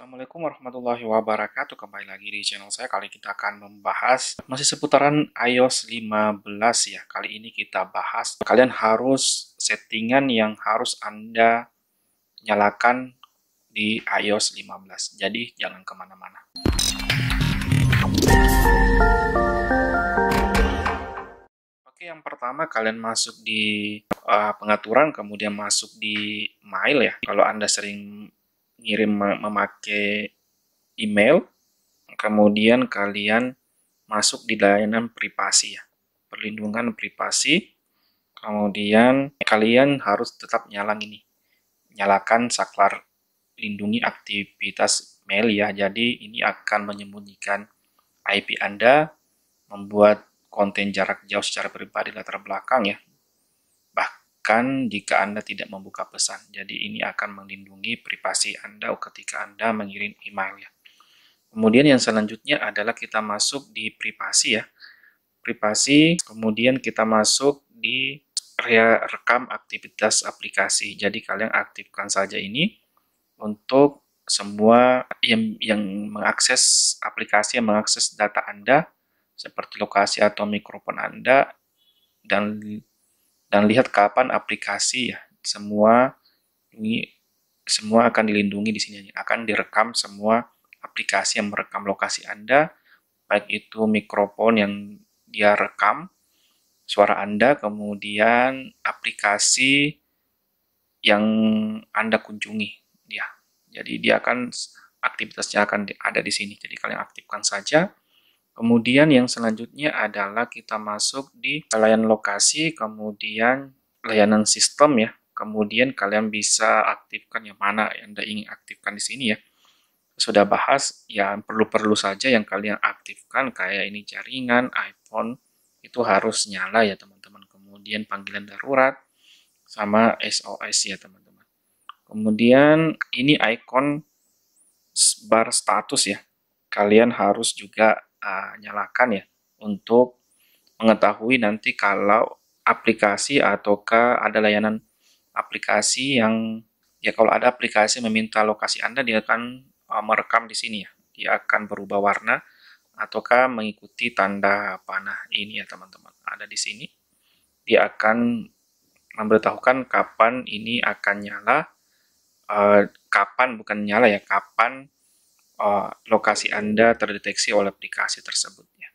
Assalamualaikum warahmatullahi wabarakatuh. Kembali lagi di channel saya. Kali kita akan membahas masih seputaran iOS 15 ya. Kali ini kita bahas kalian harus settingan yang harus Anda nyalakan di iOS 15. Jadi jangan kemana-mana. Oke, yang pertama kalian masuk di pengaturan, kemudian masuk di mail ya. Kalau Anda sering ngirim memakai email, kemudian kalian masuk di layanan privasi ya, perlindungan privasi. Kemudian kalian harus tetap nyalakan saklar lindungi aktivitas mail ya. Jadi ini akan menyembunyikan IP Anda, membuat konten jarak jauh secara pribadi latar belakang ya. Bahkan jika Anda tidak membuka pesan. Jadi ini akan melindungi privasi Anda ketika Anda mengirim email ya. Kemudian yang selanjutnya adalah kita masuk di privasi ya. Privasi, kemudian kita masuk di rekam aktivitas aplikasi. Jadi kalian aktifkan saja ini untuk semua yang mengakses aplikasi, yang mengakses data Anda, seperti lokasi atau mikrofon Anda, dan lihat kapan aplikasi ya. Semua akan dilindungi di sini. Akan direkam semua aplikasi yang merekam lokasi Anda, baik itu mikrofon yang dia rekam suara Anda, kemudian aplikasi yang Anda kunjungi dia. Jadi dia akan aktivitasnya akan ada di sini. Jadi kalian aktifkan saja. Kemudian yang selanjutnya adalah kita masuk di layanan lokasi, kemudian layanan sistem ya. Kemudian kalian bisa aktifkan yang mana yang Anda ingin aktifkan di sini ya. Sudah bahas yang perlu-perlu saja yang kalian aktifkan, kayak ini jaringan, iPhone, itu harus nyala ya teman-teman. Kemudian panggilan darurat, sama SOS ya teman-teman. Kemudian ini icon bar status ya. Kalian harus juga nyalakan ya, untuk mengetahui nanti kalau aplikasi ataukah ada layanan aplikasi yang ya, kalau ada aplikasi meminta lokasi Anda, dia akan merekam di sini ya. Dia akan berubah warna ataukah mengikuti tanda panah ini ya teman-teman. Ada di sini. Dia akan memberitahukan kapan ini akan nyala, kapan bukan nyala ya, kapan lokasi Anda terdeteksi oleh aplikasi tersebut ya.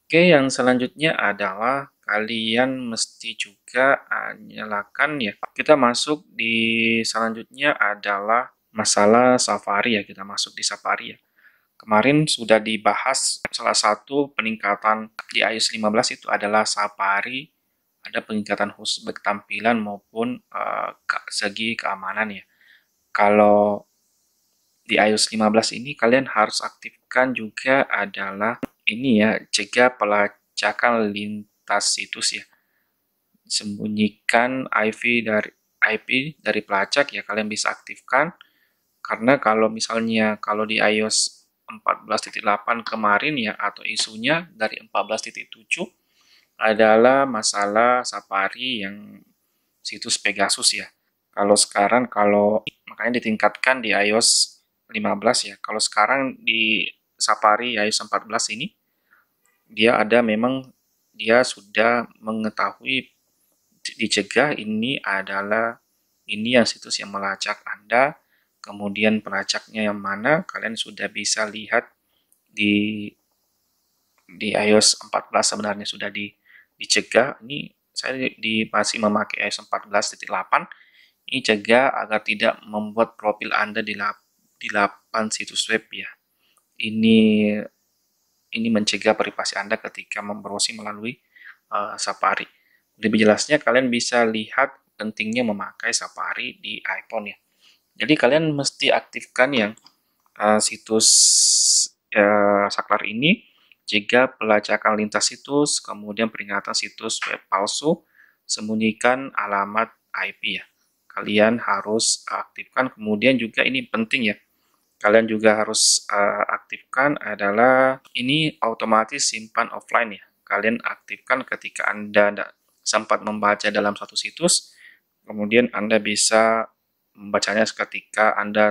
Oke, yang selanjutnya adalah kalian mesti juga nyalakan ya. Kita masuk di selanjutnya adalah masalah Safari ya. Kita masuk di Safari ya. Kemarin sudah dibahas salah satu peningkatan di iOS 15 itu adalah Safari, ada peningkatan khusus baik tampilan maupun segi keamanan ya. Kalau di iOS 15 ini kalian harus aktifkan juga adalah ini ya, cegah pelacakan lintas situs ya. Sembunyikan IP dari pelacak ya, kalian bisa aktifkan. Karena kalau misalnya di iOS 14.8 kemarin ya, atau isunya dari 14.7 adalah masalah Safari yang situs Pegasus ya. Kalau sekarang makanya ditingkatkan di iOS 15 ya. Kalau sekarang di Safari iOS 14 ini dia sudah mengetahui, dicegah ini yang situs yang melacak Anda, kemudian pelacaknya yang mana kalian sudah bisa lihat di iOS 14 sebenarnya sudah dicegah. Ini saya masih memakai iOS 14.8. Ini cegah agar tidak membuat profil Anda di 8 situs web ya. Ini mencegah privasi Anda ketika membrowsing melalui Safari. Lebih jelasnya kalian bisa lihat pentingnya memakai Safari di iPhone ya. Jadi kalian mesti aktifkan yang situs saklar ini, jika pelacakan lintas situs, kemudian peringatan situs web palsu, sembunyikan alamat IP ya. Kalian harus aktifkan. Kemudian juga ini penting ya, kalian juga harus aktifkan adalah ini otomatis simpan offline ya. Kalian aktifkan ketika Anda sempat membaca dalam satu situs, kemudian Anda bisa membacanya ketika Anda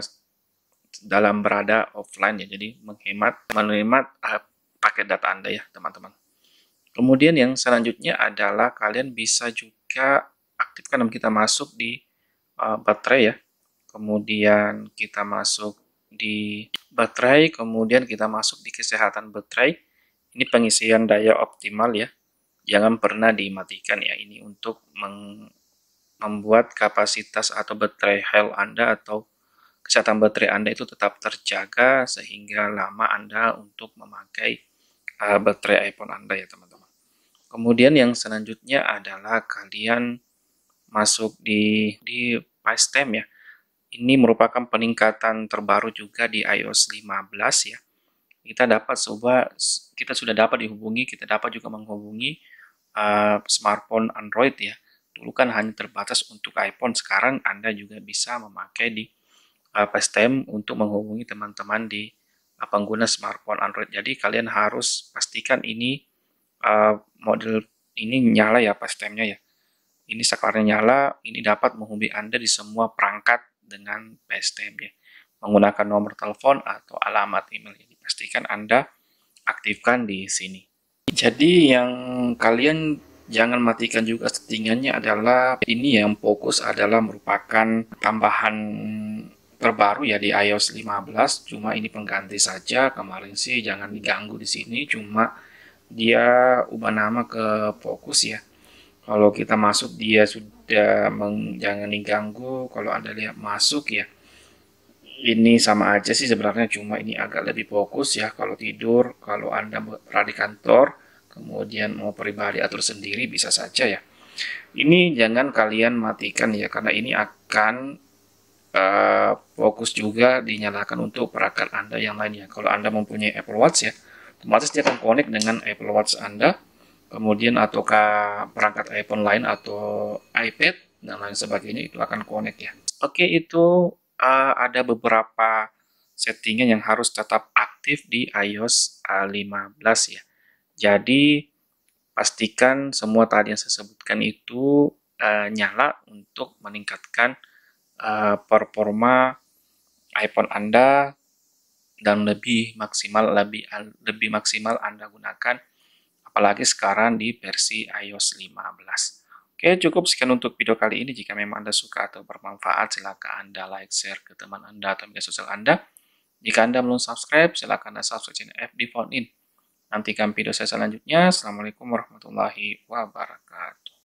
dalam berada offline ya, jadi menemat paket data Anda ya teman-teman. Kemudian yang selanjutnya adalah kalian bisa juga aktifkan kita masuk di baterai ya. Kemudian kita masuk di baterai, kemudian kita masuk di kesehatan baterai. Ini pengisian daya optimal ya. Jangan pernah dimatikan ya, ini untuk membuat kapasitas atau baterai health Anda atau kesehatan baterai Anda itu tetap terjaga sehingga lama Anda untuk memakai baterai iPhone Anda ya teman-teman. Kemudian yang selanjutnya adalah kalian masuk di PaceTime ya. Ini merupakan peningkatan terbaru juga di iOS 15 ya. Kita sudah dapat dihubungi, kita dapat juga menghubungi smartphone Android ya. Dulu kan hanya terbatas untuk iPhone, sekarang Anda juga bisa memakai di FaceTime untuk menghubungi teman-teman di pengguna smartphone Android. Jadi kalian harus pastikan ini model ini nyala ya FaceTime-nya ya. Ini sekarang nyala, ini dapat menghubungi Anda di semua perangkat dengan FaceTime ya. Menggunakan nomor telepon atau alamat email. Jadi pastikan Anda aktifkan di sini. Jadi yang kalian jangan matikan juga settingannya adalah ini yang fokus adalah merupakan tambahan terbaru ya di iOS 15, cuma ini pengganti saja. Kemarin sih jangan diganggu di sini, cuma dia ubah nama ke fokus ya. Kalau kita masuk dia sudah jangan diganggu. Kalau Anda lihat masuk ya, ini sama aja sih sebenarnya, cuma ini agak lebih fokus ya. Kalau tidur, kalau Anda berada di kantor, kemudian mau pribadi atur sendiri bisa saja ya. Ini jangan kalian matikan ya, karena ini akan fokus juga dinyalakan untuk perangkat Anda yang lainnya. Kalau Anda mempunyai Apple Watch ya, otomatis dia akan connect dengan Apple Watch Anda, kemudian ataukah perangkat iPhone lain atau iPad dan lain sebagainya itu akan connect ya. Oke, itu ada beberapa settingan yang harus tetap aktif di iOS 15 ya. Jadi pastikan semua tadi yang saya sebutkan itu nyala untuk meningkatkan performa iPhone Anda dan lebih maksimal Anda gunakan, apalagi sekarang di versi iOS 15. Oke, cukup sekian untuk video kali ini. Jika memang Anda suka atau bermanfaat, silakan Anda like, share ke teman Anda atau media sosial Anda. Jika Anda belum subscribe, silakan Anda subscribe channel FD Phone In. Nantikan video saya selanjutnya. Assalamualaikum warahmatullahi wabarakatuh.